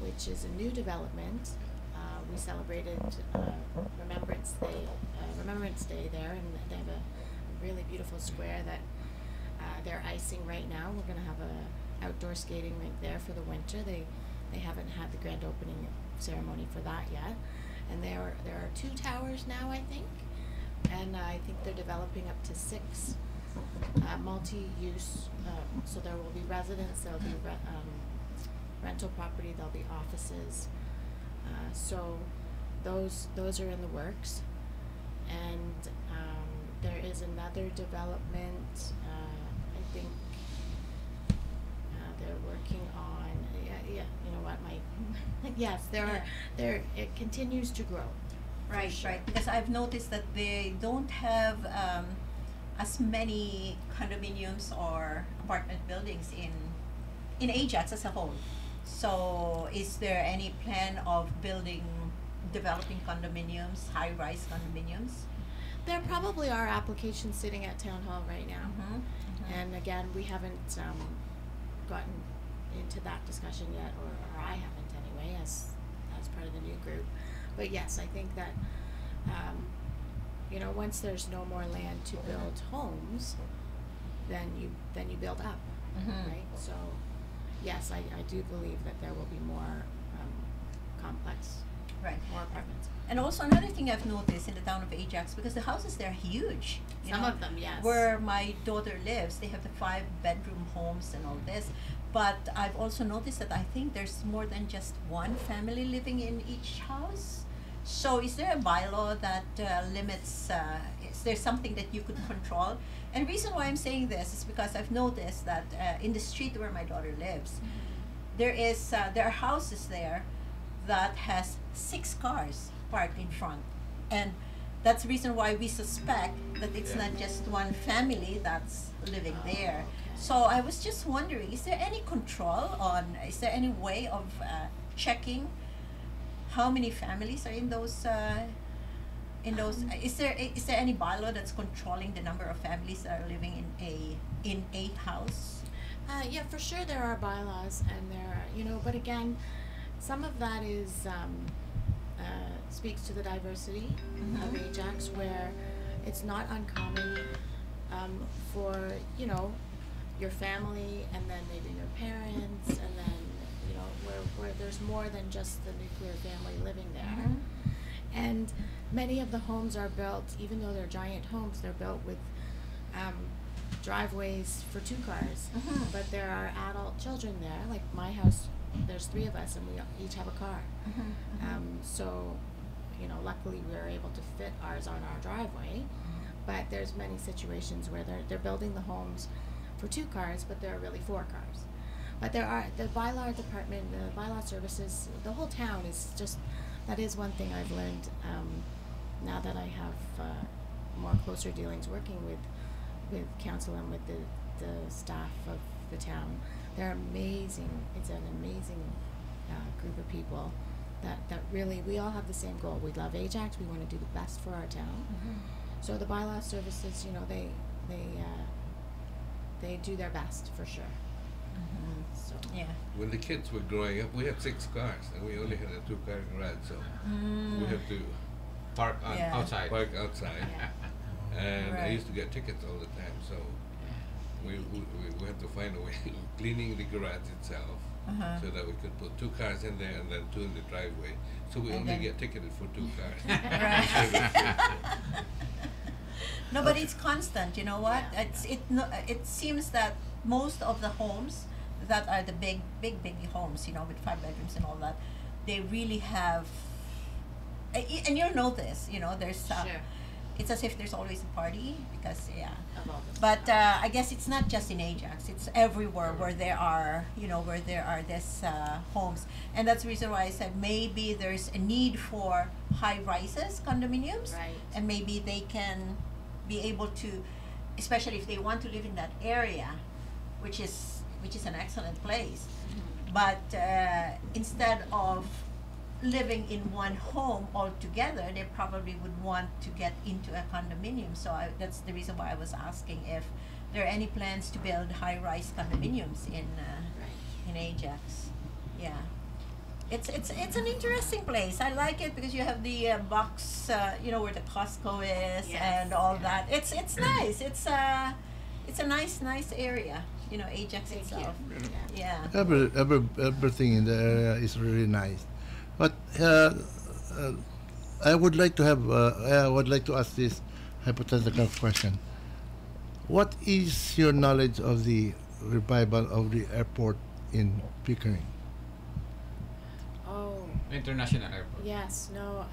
H: which is a new development. We celebrated Remembrance Day there, and they have a really beautiful square that they're icing right now. We're going to have a outdoor skating rink there for the winter. They haven't had the grand opening ceremony for that yet. And there are 2 towers now, I think. And I think they're developing up to 6 multi-use. So there will be residents, there'll be rental property, there'll be offices. So those are in the works. And there is another development. I think they're working on. Yeah. You know what? Yes, it continues to grow.
E: Right,
H: sure.
E: right. Because I've noticed that they don't have as many condominiums or apartment buildings in Ajax as a whole. So, is there any plan of developing condominiums, high-rise condominiums?
H: There probably are applications sitting at Town Hall right now. And again, we haven't gotten into that discussion yet, or I haven't anyway, as part of the new group. But yes, I think that once there's no more land to build homes, then you build up, right? So yes, I do believe that there will be more complex,
E: right,
H: more apartments.
E: And also another thing I've noticed in the town of Ajax, because the houses there are huge.
H: Some of them, yes.
E: Where my daughter lives, they have the 5-bedroom homes and all this. But I've also noticed that I think there's more than just one family living in each house. So is there a bylaw that limits, is there something that you could control? And the reason why I'm saying this is because I've noticed that in the street where my daughter lives, there are houses there that has 6 cars parked in front. And that's the reason why we suspect that it's not just one family that's living there. So I was just wondering, is there any control is there any way of checking how many families are in those, is there any bylaw that's controlling the number of families that are living in a house?
H: Yeah, for sure there are bylaws, and there are, but again, some of that is, speaks to the diversity of Ajax, where it's not uncommon for, your family, and then maybe your parents, and then where there's more than just the nuclear family living there. And many of the homes are built, even though they're giant homes, they're built with driveways for 2 cars. But there are adult children there. Like my house, there's 3 of us, and we each have a car. So luckily we were able to fit ours on our driveway. But there's many situations where they're building the homes for 2 cars, but there are really 4 cars. But there are the bylaw department, the bylaw services, the whole town is just, that is one thing I've learned now that I have more closer dealings working with council and with the staff of the town. They're amazing. It's an amazing group of people that really, we all have the same goal. We love Ajax. We want to do the best for our town. So the bylaw services, they do their best for sure. So
E: yeah.
I: When the kids were growing up, we had 6 cars, and we only had a 2-car garage, so we have to
G: Park outside.
I: Park outside. And I used to get tickets all the time, so we had to find a way of cleaning the garage itself, so that we could put 2 cars in there and then 2 in the driveway. So we only get ticketed for 2 cars.
E: No, but it's constant. You know what? It seems that most of the homes that are the big homes, with 5 bedrooms and all that, they really have. And you'll notice, there's. It's as if there's always a party because But I guess it's not just in Ajax. It's everywhere where there are this homes, and that's the reason why I said maybe there's a need for high rises condominiums, and maybe they can be able to, especially if they want to live in that area, which is an excellent place. But instead of living in one home altogether, they probably would want to get into a condominium. So that's the reason why I was asking if there are any plans to build high-rise condominiums in Ajax. Yeah. It's an interesting place. I like it because you have the box, where the Costco is and all that. It's nice. It's a nice area. Ajax itself. Yeah.
D: Everything in the area is really nice, but I would like to ask this hypothetical question. What is your knowledge of the revival of the airport in Pickering?
H: Oh.
G: International airport.
H: Yes. No.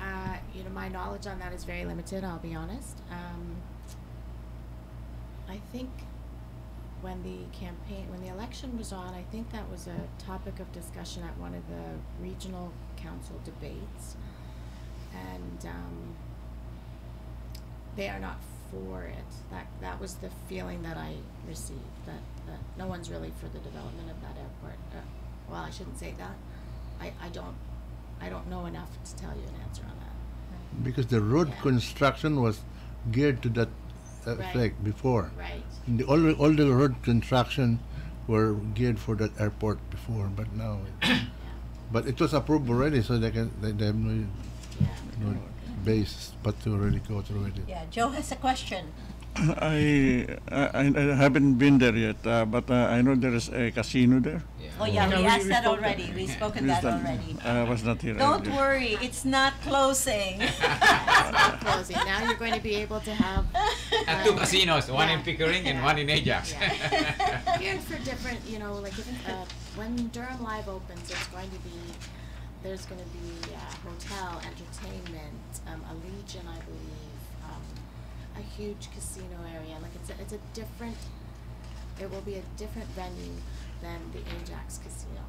H: My knowledge on that is very limited. I'll be honest. I think when the election was on, I think that was a topic of discussion at one of the regional council debates, and they are not for it. That was the feeling that I received, that no one's really for the development of that airport. Well, I shouldn't say that. I don't know enough to tell you an answer on that.
D: Because the road construction was geared to that effect before.
H: Right.
D: All the road construction were geared for that airport before, but now, but it was approved already, so they have no base but to really go through it.
E: Yeah, Joe has a question.
M: I haven't been there yet, but I know there is a casino there.
E: Oh yeah, we asked that already. We spoken that already.
M: I was not here.
E: Don't worry, it's not closing.
H: It's not closing. Now you're going to be able to have
G: Two casinos, one in Pickering and one in Ajax.
H: Geared for different, when Durham Live opens, there's going to be hotel, entertainment, a Legion, I believe, a huge casino area. Like it will be a different venue than the Ajax Casino.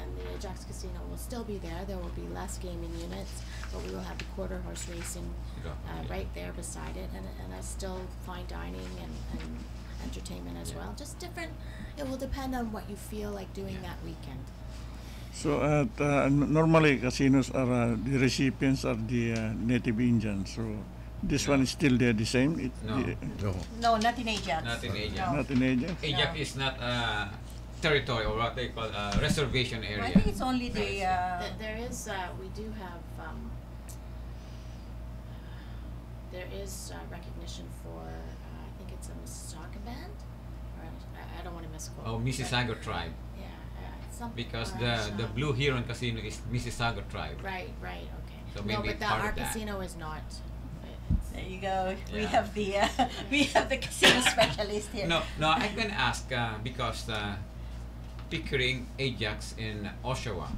H: And the Ajax Casino will still be there. There will be less gaming units, but we will have the quarter horse racing right there beside it, and still fine dining and entertainment as well. Just different. It will depend on what you feel like doing that weekend.
M: So normally casinos are the recipients are the native Indians. So this one is still there the same.
E: No, not in Ajax.
G: Not in Ajax.
E: No.
M: Not in Ajax.
G: Ajax is not territory or what they call reservation area.
E: I think it's only the.
H: There is. We do have. There is recognition for. I think it's a Mississauga band. Or I don't want to misquote.
G: Oh, Mississauga tribe.
H: Yeah.
G: Because the Blue Heron Casino is Mississauga tribe.
H: Right. Okay.
G: So
H: no,
G: maybe
H: but
G: part
H: our
G: of that.
H: casino is not.
E: There you go. We
G: Yeah.
E: have the casino specialist here.
G: No, I'm gonna ask because Pickering, Ajax, and Oshawa.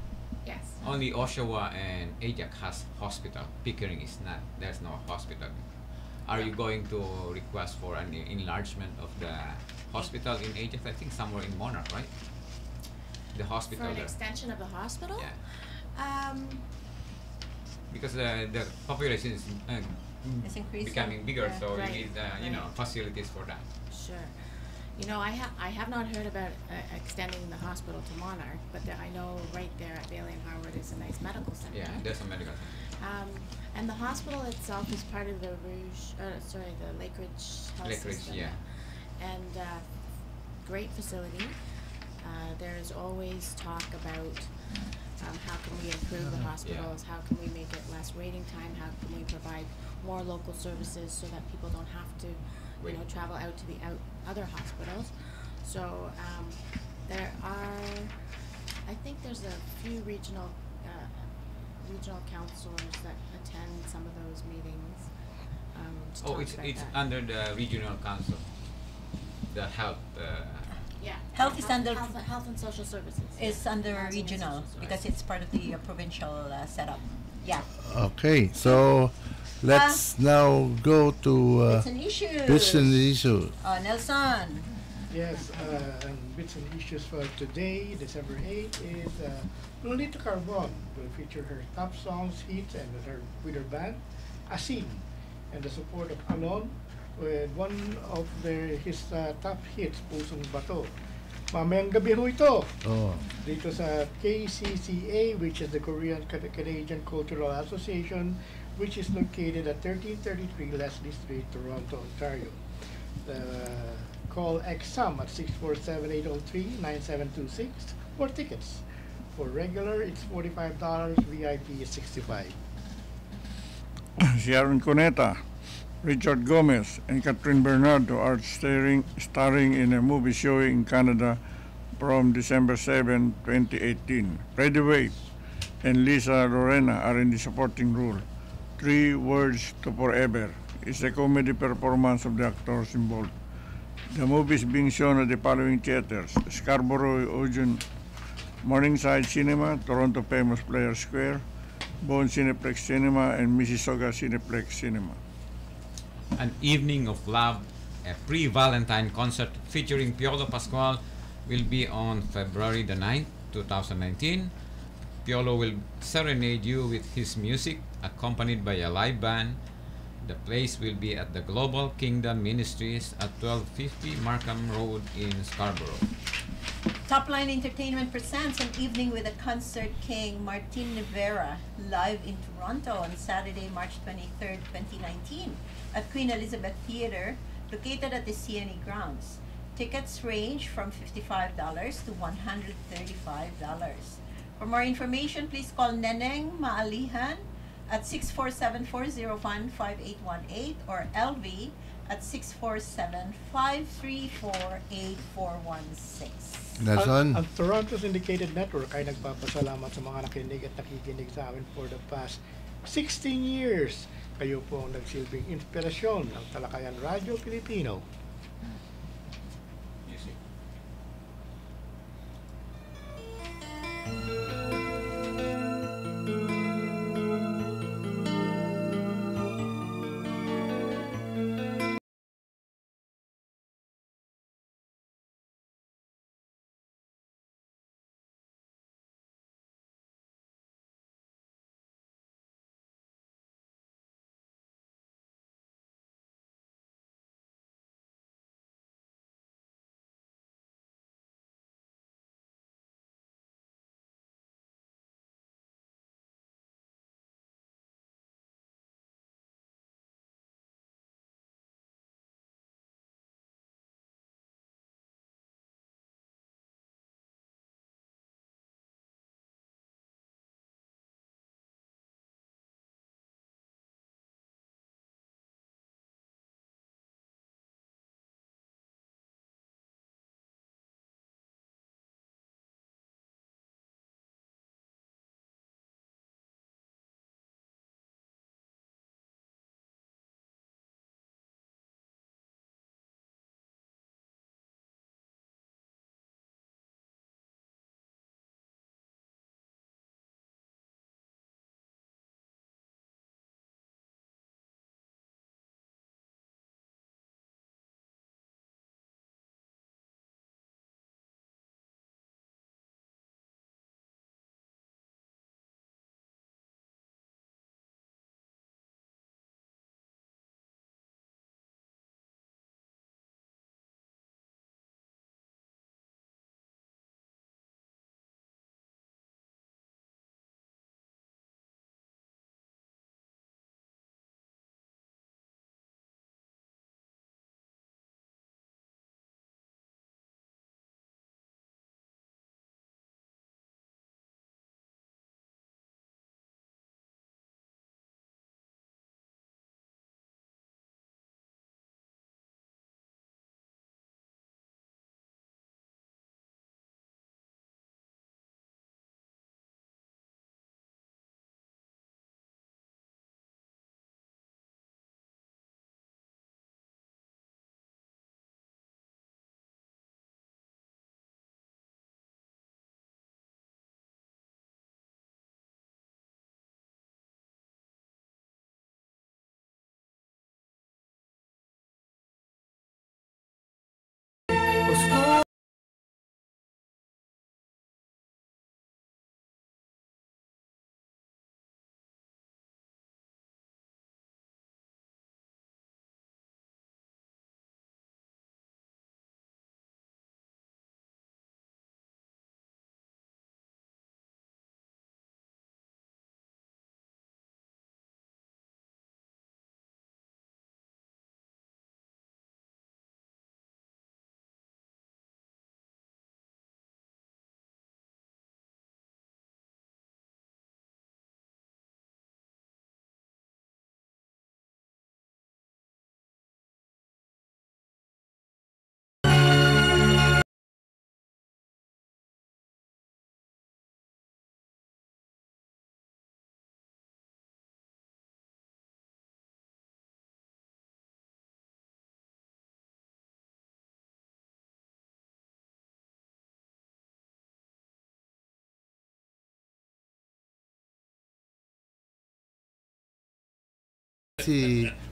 H: Yes.
G: Only Oshawa and Ajax has hospital. Pickering is not. There's no hospital. Are you going to request for an enlargement of the hospital in Ajax? I think somewhere in Monarch, right? The hospital
H: For an
G: there.
H: extension of the hospital?
G: Yeah. Because the population is
E: It's increasing.
G: becoming bigger,
H: Yeah,
G: so
H: right,
G: you need
H: right.
G: facilities for that.
H: Sure. I have not heard about extending the hospital to Monarch, but I know right there at Bailey and Harwood is a nice medical center.
G: Yeah, there's a medical center.
H: And the hospital itself is part of the the Lake Ridge Health
G: Lake Ridge,
H: System.
G: yeah.
H: And great facility. There's always talk about how can we improve the hospitals, how can we make it less waiting time, how can we provide more local services so that people don't have to travel out to the other hospitals. So I think there's a few regional counselors that attend some of those meetings. To talk about
G: It's
H: that.
G: under the regional council, the health.
E: Health is under
H: Health and Social Services.
E: is under
H: Housing and
E: regional
H: social
E: because it's part of the provincial setup. Yeah.
D: Okay, so let's now go to
E: Bits and issues.
D: bits and issues.
E: Nelson.
F: Yes, and bits and issues for today, December 8th, is Lolita Carbon will feature her top songs, hits, and with her band, Asin, and the support of Alon, with one of his top hits, Pusong Bato. Mamayang gabi ho ito, dito sa KCCA, which is the Korean Canadian Cultural Association, which is located at 1333 Leslie Street, Toronto, Ontario. Call XSUM at 647-803-9726 for tickets. For regular, it's $45. VIP is $65.
M: Sharon Cuneta, Richard Gomez, and Catherine Bernardo are starring in a movie showing in Canada from December 7, 2018. Freddie Wade and Lisa Lorena are in the supporting role. 3 Words to Forever is a comedy performance of the actors involved. The movie is being shown at the following theaters: Scarborough Odeon Morningside Cinema, Toronto Famous Players Square, Bone Cineplex Cinema, and Mississauga Cineplex Cinema.
G: An Evening of Love, a pre-Valentine concert featuring Piolo Pascual, will be on February the 9th, 2019. Piolo will serenade you with his music, accompanied by a live band. The place will be at the Global Kingdom Ministries at 1250 Markham Road in Scarborough.
E: Topline Entertainment presents an evening with the concert king Martin Rivera live in Toronto on Saturday, March 23rd, 2019 at Queen Elizabeth Theatre, located at the CNE grounds. Tickets range from $55 to $135. For more information, please call Neneng Maalihan at 647-401-5818 or LV at 647-534-8416.
D: Nelson?
F: Ang Toronto Syndicated Network ay nagpapasalamat sa mga nakinig at nakikinig sa amin for the past 16 years. Kayo po ang nagsilbing inspirasyon ng Talakayan Radyo Pilipino.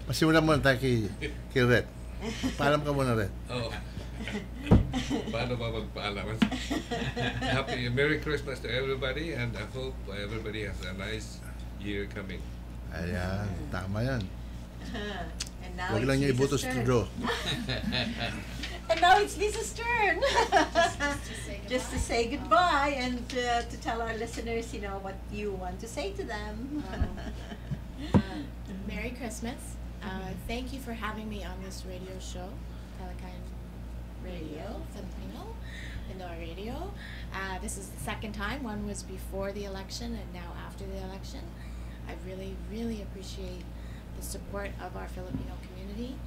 D: Pasimulan muna tayo kay Red. Paalam ka muna, Red.
I: Oh. Paano ba magpaalam? Merry Christmas to everybody, and I hope everybody has a nice year coming.
D: Ayan, tama yan.
E: And now
D: Huwag lang niyo ibutos to draw.
E: And now it's Lisa's turn. Just to say goodbye and to tell our listeners, what you want to say to them.
H: Merry Christmas. Thank you for having me on this radio show, Talakayan Radio, Filipino PinoyRadio. This is the second time. One was before the election and now after the election. I really, really appreciate the support of our Filipino community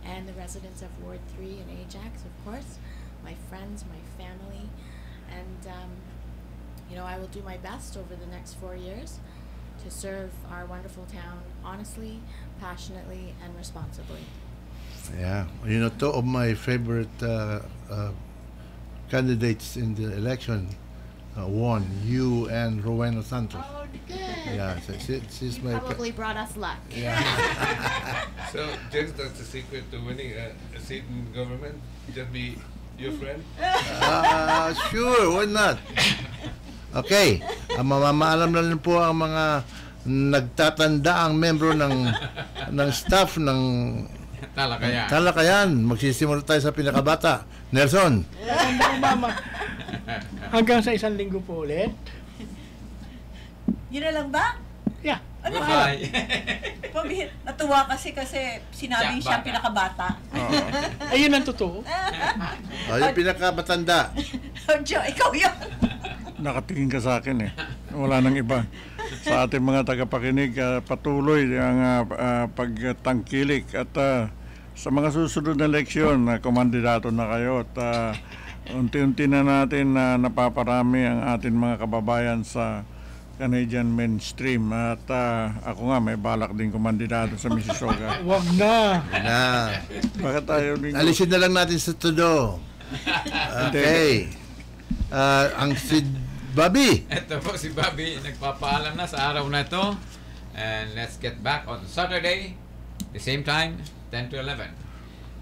H: and the residents of Ward 3 and Ajax, of course, my friends, my family, and I will do my best over the next 4 years to serve our wonderful town honestly, passionately, and responsibly.
D: Yeah, two of my favorite candidates in the election won, you and Rowena Santos.
H: Oh, good.
D: Yeah, she's my...
H: Probably brought us luck.
D: Yeah.
I: So, James, that's the secret to winning a seat in government? Just be your friend?
D: Sure, why not? Okay, mamaalam na rin po ang mga nagtatanda ang membro ng staff ng Talakayan. Magsisimula tayo sa pinakabata. Nelson.
F: Mama. Hanggang sa 1 linggo po ulit.
E: Yun na lang ba?
F: Yeah.
E: Ano ba? Natuwa kasi sinabing siya pinakabata.
F: Ayun ang totoo.
D: Yung pinakabatanda.
E: Joe, ikaw yun.
M: Nakatingin ka sa akin eh. Wala nang iba. Sa ating mga tagapakinig, patuloy ang pagtangkilik at sa mga susunod na eleksyon, kumandidato na kayo at unti-unti na natin napaparami ang ating mga kababayan sa Canadian mainstream at ako nga may balak din kumandidato sa Mississauga.
F: Wag na.
M: Bakit tayo
D: alisin na lang natin sa todo. Okay. Ang si Bobby.
G: Ito po si Bobby, nagpapaalam na sa araw na ito. And let's get back on Saturday, the same time, 10 to 11.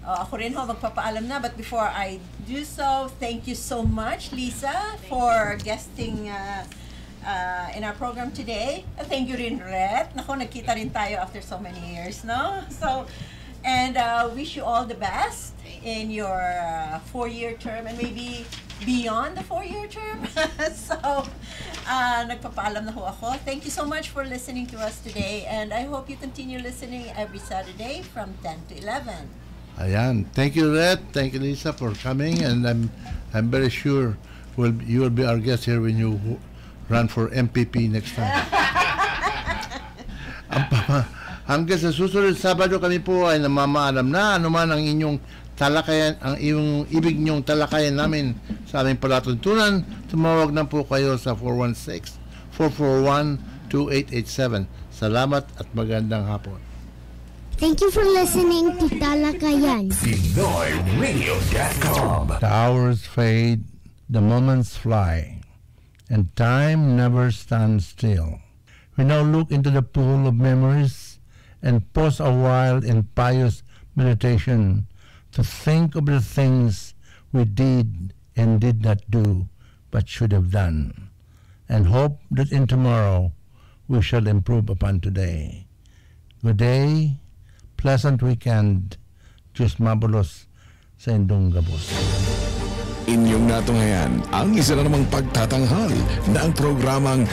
E: Ako rin magpapaalam na. But before I do so, thank you so much, Lisa, for guesting in our program today. Thank you rin, Red. Naku, nagkita rin tayo after so many years, no? So, and wish you all the best in your 4-year term and maybe beyond the 4-year term. So, nagpapaalam na ho ako. Thank you so much for listening to us today, and I hope you continue listening every Saturday from 10 to 11.
D: Ayan. Thank you, Red. Thank you, Lisa, for coming, and I'm very sure you will be our guest here when you run for MPP next time. Hanggang sa susunod Sabado kami po ay namamaalam na anuman ang inyong talakayan, ang ibig nyong talakayan namin sa aming palatuntunan. Tumawag na po kayo sa 416-441-2887. Salamat at magandang hapon.
N: Thank you for listening to Talakayan.
D: PinoyRadio.com. The hours fade, the moments fly, and time never stands still. We now look into the pool of memories and pause a while in pious meditation to think of the things we did and did not do but should have done, and hope that in tomorrow we shall improve upon today. Good day, pleasant weekend, Diyos mabulos sa indong gabos.
A: Inyong natunghayan ang isa na namang pagtatanghal na ang programang